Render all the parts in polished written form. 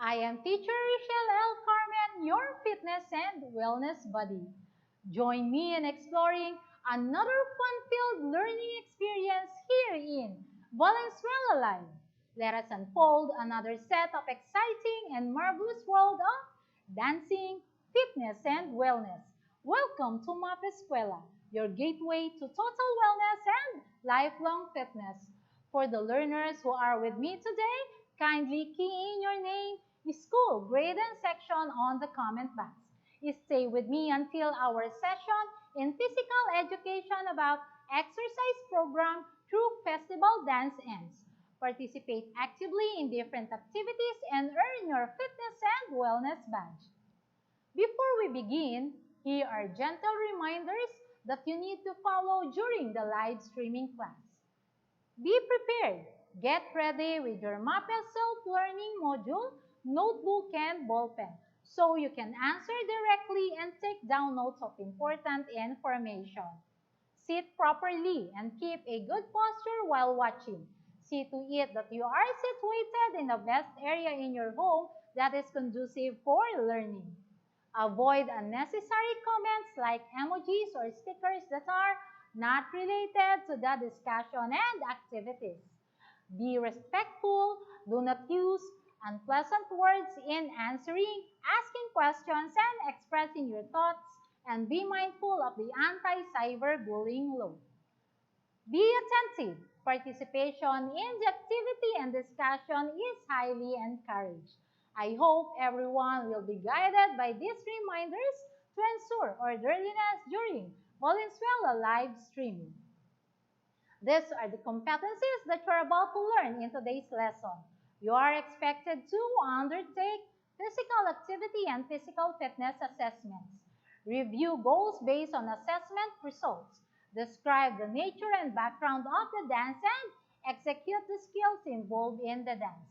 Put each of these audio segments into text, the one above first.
I am teacher Rochelle L. Carmen, your fitness and wellness buddy. Join me in exploring another fun-filled learning experience here in Valenzuela Live. Let us unfold another set of exciting and marvelous world of dancing, fitness, and wellness. Welcome to Mapeh Escuela, your gateway to total wellness and lifelong fitness. For the learners who are with me today, kindly key in your name, school, grade, and section on the comment box. Stay with me until our session in physical education about exercise program through festival dance ends. Participate actively in different activities and earn your fitness and wellness badge. Before we begin, here are gentle reminders that you need to follow during the live streaming class. Be prepared. Get ready with your Mapeh self-learning module, notebook, and ballpen so you can answer directly and take down notes of important information. Sit properly and keep a good posture while watching. See to it that you are situated in the best area in your home that is conducive for learning. Avoid unnecessary comments like emojis or stickers that are not related to the discussion and activities. Be respectful. Do not use unpleasant words in answering, asking questions, and expressing your thoughts, and be mindful of the anti-cyberbullying law. Be attentive. Participation in the activity and discussion is highly encouraged. I hope everyone will be guided by these reminders to ensure orderliness during Valenzuela live streaming. These are the competencies that you're about to learn in today's lesson. You are expected to undertake physical activity and physical fitness assessments. Review goals based on assessment results. Describe the nature and background of the dance and execute the skills involved in the dance.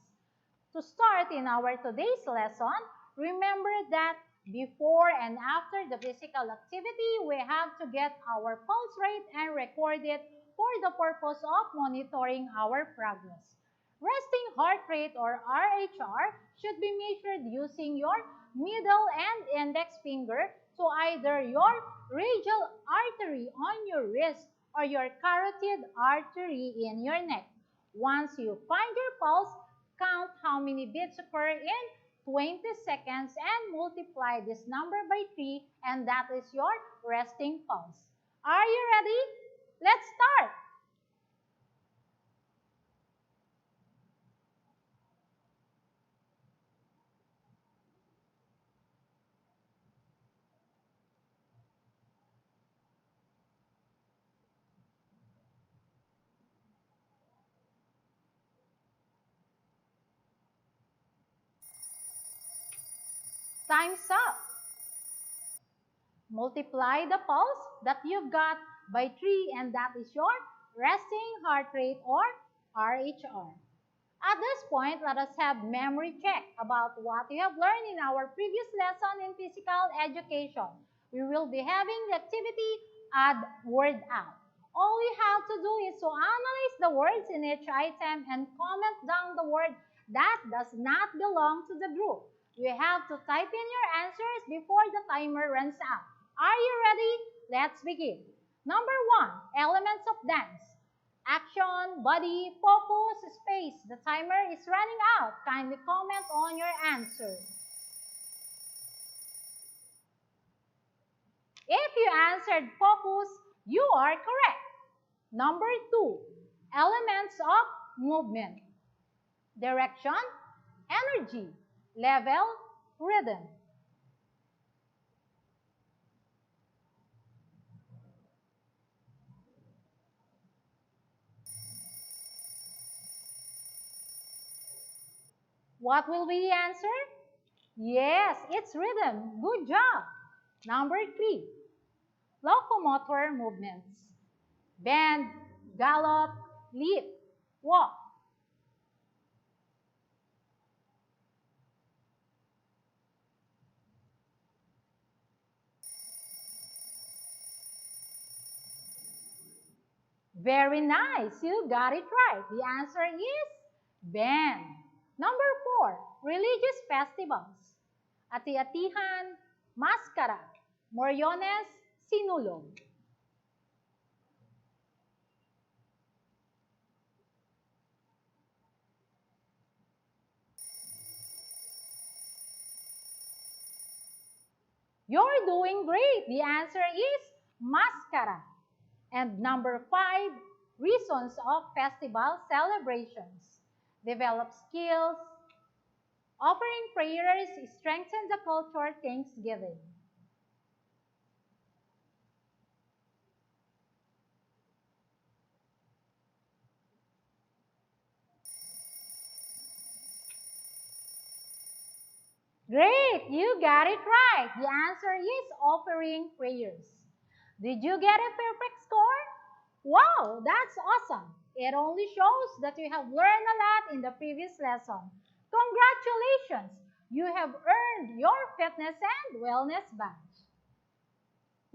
To start in our today's lesson, remember that before and after the physical activity, we have to get our pulse rate and record it for the purpose of monitoring our progress. Resting heart rate or RHR should be measured using your middle and index finger to either your radial artery on your wrist or your carotid artery in your neck. Once you find your pulse, count how many beats occur in 20 seconds and multiply this number by 3, and that is your resting pulse. Are you ready? Let's start! Time's up. Multiply the pulse that you've got by 3, and that is your resting heart rate or RHR. At this point, let us have memory check about what we have learned in our previous lesson in physical education. We will be having the activity add word out. All we have to do is to analyze the words in each item and comment down the word that does not belong to the group. You have to type in your answers before the timer runs out. Are you ready? Let's begin. Number 1, elements of dance. Action, body, focus, space. The timer is running out. Kindly comment on your answer. If you answered focus, you are correct. Number 2, elements of movement. Direction, energy, level, rhythm. What will be the answer? Yes, it's rhythm. Good job. Number 3, locomotor movements. Bend, gallop, leap, walk. Very nice. You got it right. The answer is bend. Number 4, religious festivals. Ati-atihan, maskara, moryones, sinulog. You're doing great. The answer is maskara. And number 5, reasons of festival celebrations. Develop skills. Offering prayers strengthens the culture Thanksgiving. Great, you got it right. The answer is offering prayers. Did you get a perfect score? Wow, that's awesome. It only shows that you have learned a lot in the previous lesson. Congratulations! You have earned your fitness and wellness badge.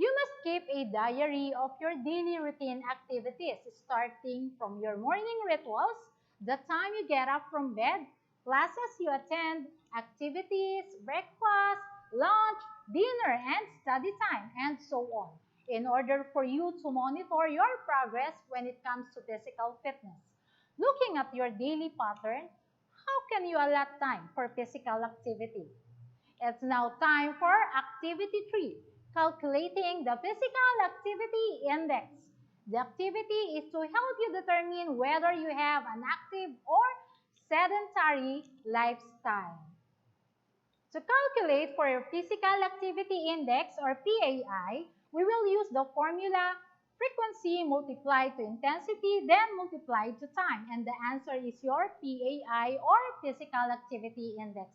You must keep a diary of your daily routine activities, starting from your morning rituals, the time you get up from bed, classes you attend, activities, breakfast, lunch, dinner, and study time, and so on, in order for you to monitor your progress when it comes to physical fitness. Looking at your daily pattern, how can you allot time for physical activity? It's now time for activity 3, calculating the physical activity index. The activity is to help you determine whether you have an active or sedentary lifestyle. To calculate for your physical activity index or PAI, we will use the formula frequency multiplied to intensity, then multiplied to time. And the answer is your PAI or physical activity index.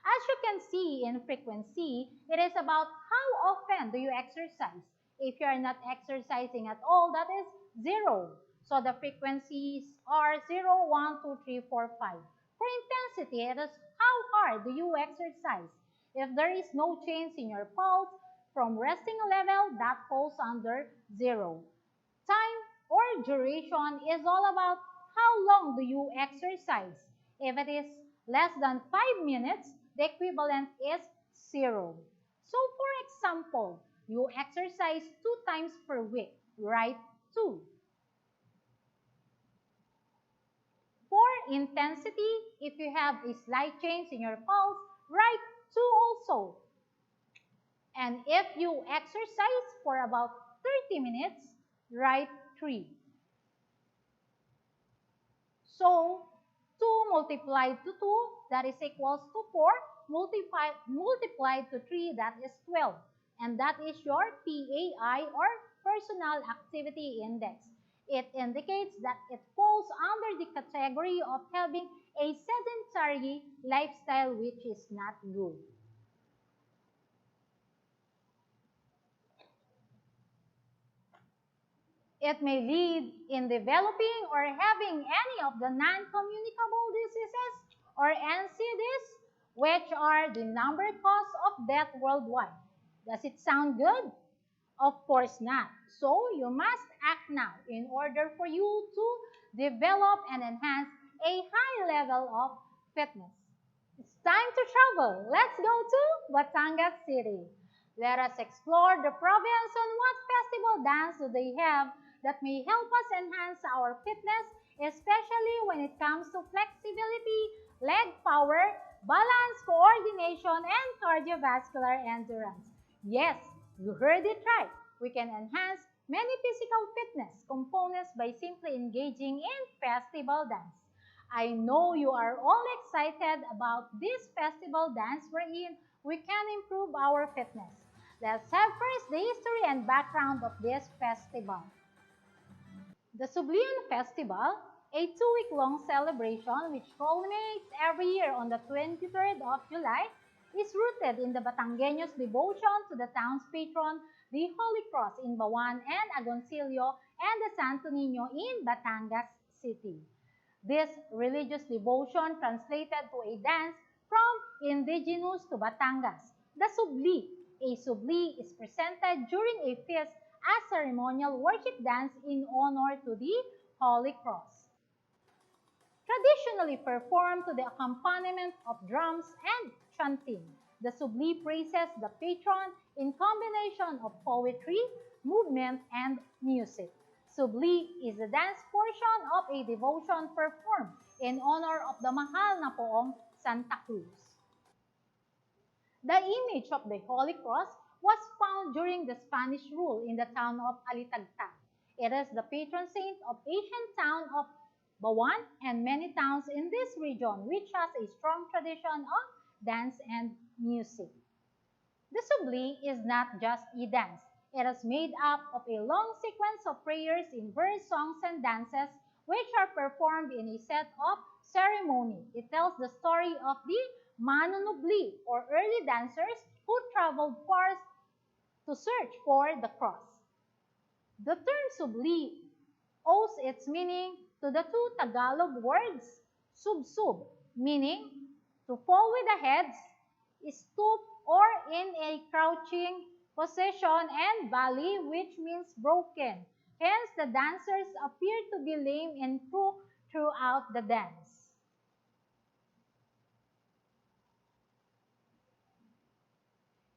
As you can see in frequency, it is about how often do you exercise. If you are not exercising at all, that is 0. So the frequencies are 0, 1, 2, 3, 4, 5. For intensity, it is how hard do you exercise. If there is no change in your pulse from resting level, that falls under 0. Time or duration is all about how long do you exercise. If it is less than 5 minutes, the equivalent is 0. So for example, you exercise 2 times per week, write 2. For intensity, if you have a slight change in your pulse, write 2 also. And if you exercise for about 30 minutes, write 3. So 2 multiplied to 2, that is equals to 4, multiplied to 3, that is 12. And that is your PAI or Personal Activity Index. It indicates that it falls under the category of having a sedentary lifestyle, which is not good. It may lead in developing or having any of the non-communicable diseases or NCDs, which are the number cause of death worldwide. Does it sound good? Of course not. So you must act now in order for you to develop and enhance a high level of fitness. It's time to travel. Let's go to Batangas City. Let us explore the province on what festival dance do they have that may help us enhance our fitness, especially when it comes to flexibility, leg power, balance, coordination, and cardiovascular endurance. Yes, you heard it right. We can enhance many physical fitness components by simply engaging in festival dance. I know you are all excited about this festival dance wherein we can improve our fitness. Let's have first the history and background of this festival. The Sublian Festival, a 2-week-long celebration which culminates every year on the 23rd of July, is rooted in the Batangueños' devotion to the town's patron, the Holy Cross in Bawan and Agoncillo, and the Santo Niño in Batangas City. This religious devotion translated to a dance from indigenous to Batangas. The subli. A subli is presented during a feast as ceremonial worship dance in honor to the Holy Cross. traditionally performed to the accompaniment of drums and chanting. The subli praises the patron in combination of poetry, movement, and music. Subli is the dance portion of a devotion performed in honor of the mahal na poong Santa Cruz. The image of the Holy Cross was found during the Spanish rule in the town of Alitagtag. It is the patron saint of ancient town of Bawan and many towns in this region which has a strong tradition of dance and music. The subli is not just a dance. It is made up of a long sequence of prayers in verse, songs, and dances which are performed in a set of ceremony. It tells the story of the manunubli or early dancers who traveled far to search for the cross. The term subli owes its meaning to the two Tagalog words sub-sub, meaning to fall with the heads, stoop, or in a crouching position, and bali, which means broken. Hence, the dancers appear to be lame and crook throughout the dance.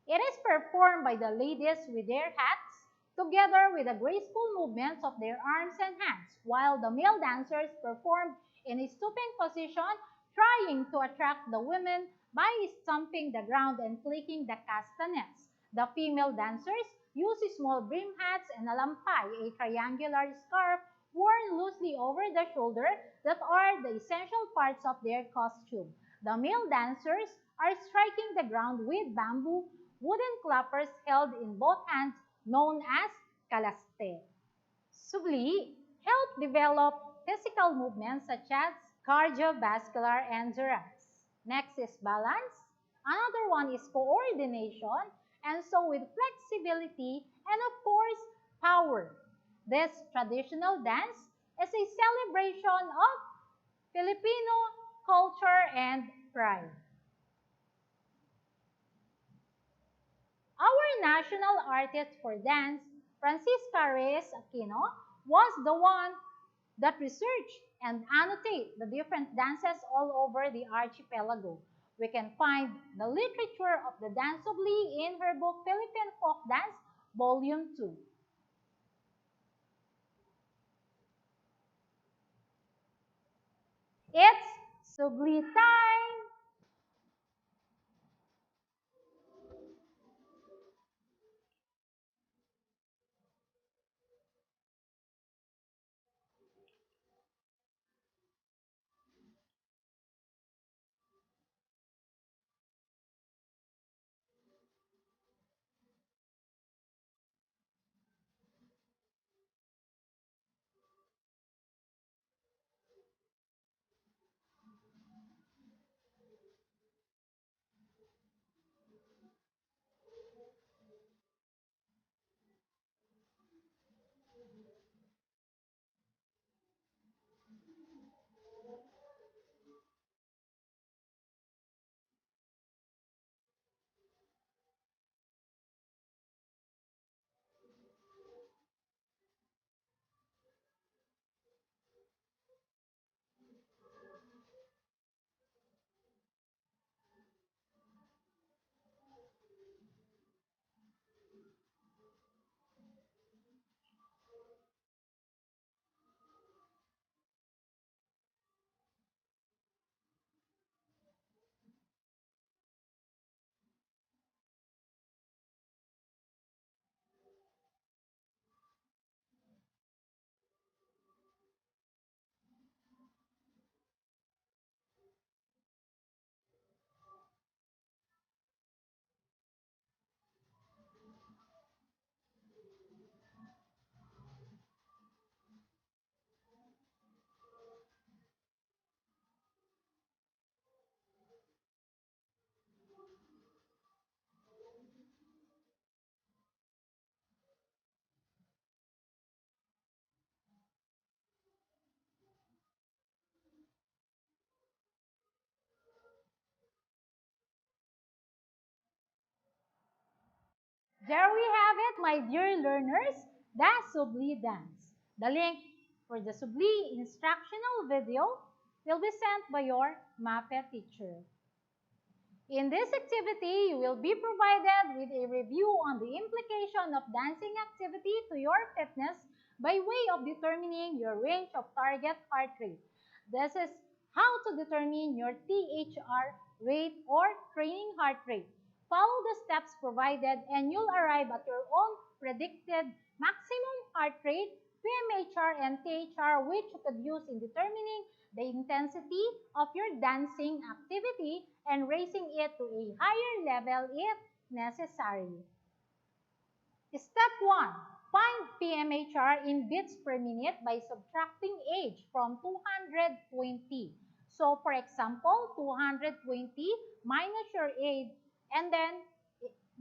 It is performed by the ladies with their hats, together with the graceful movements of their arms and hands, while the male dancers performed in a stooping position, trying to attract the women by stomping the ground and flicking the castanets. The female dancers use small brim hats and a lampay, a triangular scarf worn loosely over the shoulder that are the essential parts of their costume. The male dancers are striking the ground with bamboo wooden clappers held in both hands known as kalaste. Subli help develop physical movements such as cardiovascular endurance. Next is balance. Another one is coordination, and so with flexibility and of course power. This traditional dance is a celebration of Filipino culture and pride. Our national artist for dance, Francisca Reyes Aquino, was the one that researched and annotate the different dances all over the archipelago. We can find the literature of the dance of Lee in her book Philippine Folk Dance, Volume 2. It's Subli time! There we have it, my dear learners, the Subli dance. The link for the Subli instructional video will be sent by your Mapeh teacher. In this activity, you will be provided with a review on the implication of dancing activity to your fitness by way of determining your range of target heart rate. This is how to determine your THR rate or training heart rate. Follow the steps provided and you'll arrive at your own predicted maximum heart rate, PMHR and THR, which you could use in determining the intensity of your dancing activity and raising it to a higher level if necessary. Step 1. Find PMHR in beats per minute by subtracting age from 220. So, for example, 220 minus your age, and then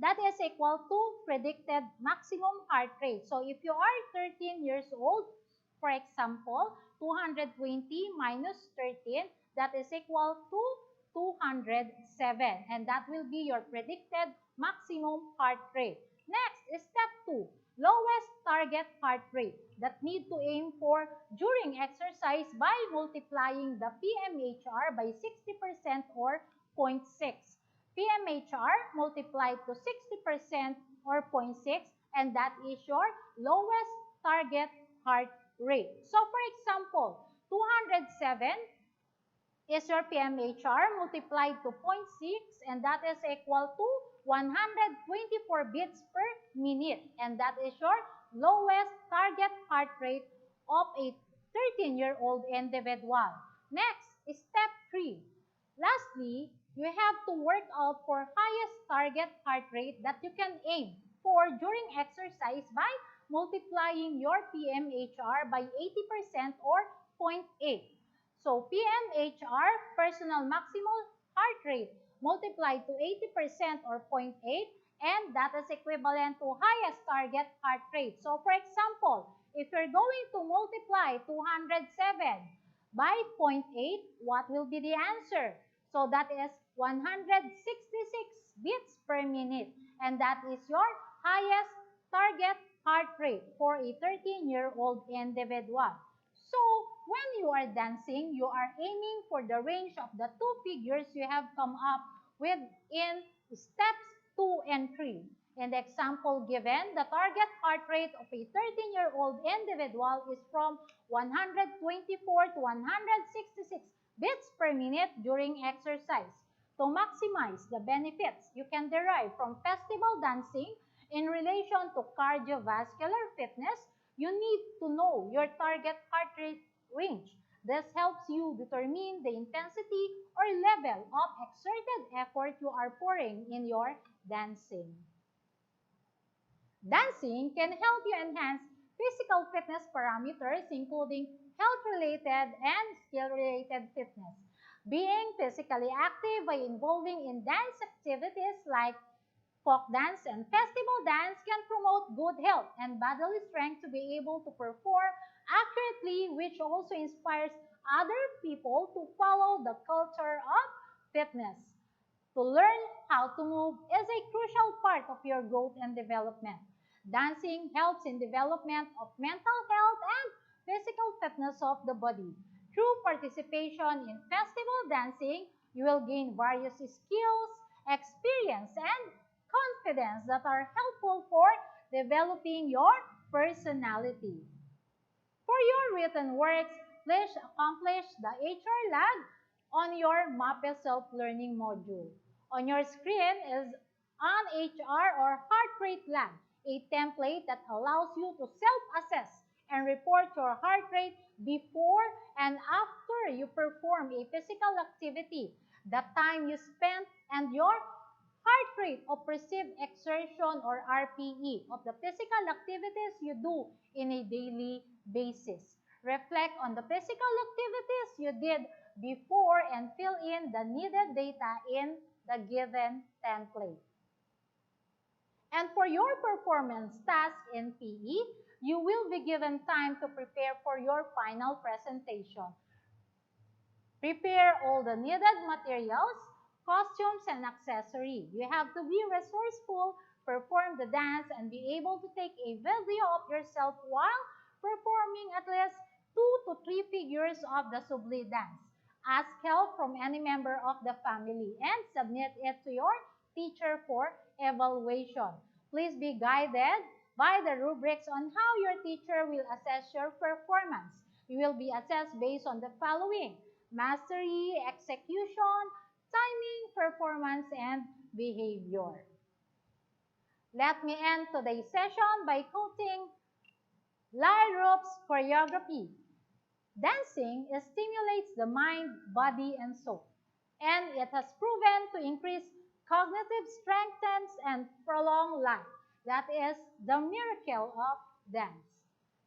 that is equal to predicted maximum heart rate. So, if you are 13 years old, for example, 220 minus 13, that is equal to 207. And that will be your predicted maximum heart rate. Next is step 2, lowest target heart rate that need to aim for during exercise by multiplying the PMHR by 60% or 0.6. PMHR multiplied to 60% or 0.6, and that is your lowest target heart rate. So for example, 207 is your PMHR multiplied to 0.6, and that is equal to 124 beats per minute, and that is your lowest target heart rate of a 13-year-old individual. Next, step 3. Lastly, you have to work out for highest target heart rate that you can aim for during exercise by multiplying your PMHR by 80% or 0.8. So, PMHR, personal maximal heart rate, multiplied to 80% or 0.8, and that is equivalent to highest target heart rate. So, for example, if you're going to multiply 207 by 0.8, what will be the answer? So, that is 166 beats per minute, and that is your highest target heart rate for a 13-year-old individual. So, when you are dancing, you are aiming for the range of the two figures you have come up with in steps 2 and 3. In the example given, the target heart rate of a 13-year-old individual is from 124 to 166 beats per minute during exercise. To maximize the benefits you can derive from festival dancing in relation to cardiovascular fitness, you need to know your target heart rate range. This helps you determine the intensity or level of exerted effort you are pouring in your dancing. Dancing can help you enhance physical fitness parameters, including health-related and skill-related fitness. Being physically active by involving in dance activities like folk dance and festival dance can promote good health and bodily strength to be able to perform accurately, which also inspires other people to follow the culture of fitness. To learn how to move is a crucial part of your growth and development. Dancing helps in development of mental health and physical fitness of the body. Through participation in festival dancing, you will gain various skills, experience, and confidence that are helpful for developing your personality. For your written works, please accomplish the HR lab on your Mapeh self-learning module. On your screen is an HR or heart rate lab, a template that allows you to self-assess and report your heart rate before and after you perform a physical activity, the time you spent, and your heart rate of perceived exertion or RPE of the physical activities you do in a daily basis. Reflect on the physical activities you did before and fill in the needed data in the given template. And for your performance task in PE, you will be given time to prepare for your final presentation. Prepare all the needed materials, costumes, and accessories. You have to be resourceful, perform the dance, and be able to take a video of yourself while performing at least 2 to 3 figures of the Subli dance. Ask help from any member of the family and submit it to your teacher for evaluation. Please be guided by the rubrics on how your teacher will assess your performance. You will be assessed based on the following: mastery, execution, timing, performance, and behavior. Let me end today's session by quoting Lyrop's choreography. Dancing stimulates the mind, body, and soul, and it has proven to increase cognitive strength and prolong life. That is the miracle of dance.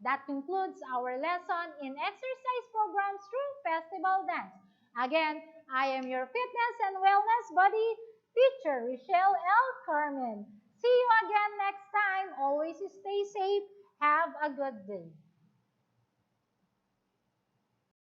That concludes our lesson in exercise programs through festival dance. Again, I am your fitness and wellness buddy, teacher Rochelle L. Carmen. See you again next time. Always stay safe. Have a good day.